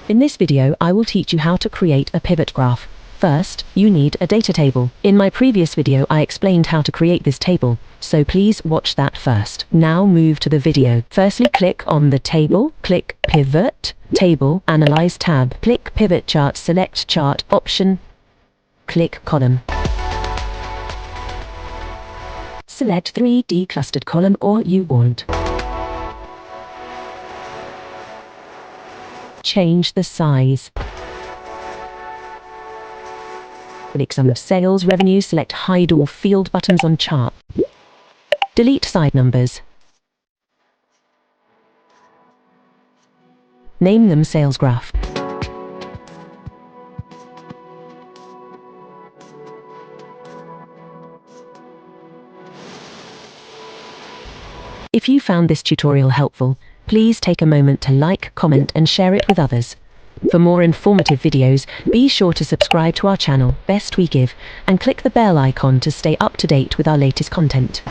In this video, I will teach you how to create a pivot graph. First, you need a data table. In my previous video, I explained how to create this table, so please watch that first. Now move to the video. Firstly, click on the table, click Pivot, Table, Analyze tab, click Pivot Chart, select Chart option, click Column. Select 3D clustered column or you want. Change the size. Click Sum of Sales Revenue, select Hide All Field buttons on chart. Delete side numbers. Name them Sales Graph. If you found this tutorial helpful, please take a moment to like, comment and share it with others. For more informative videos, be sure to subscribe to our channel, Best We Give, and click the bell icon to stay up to date with our latest content.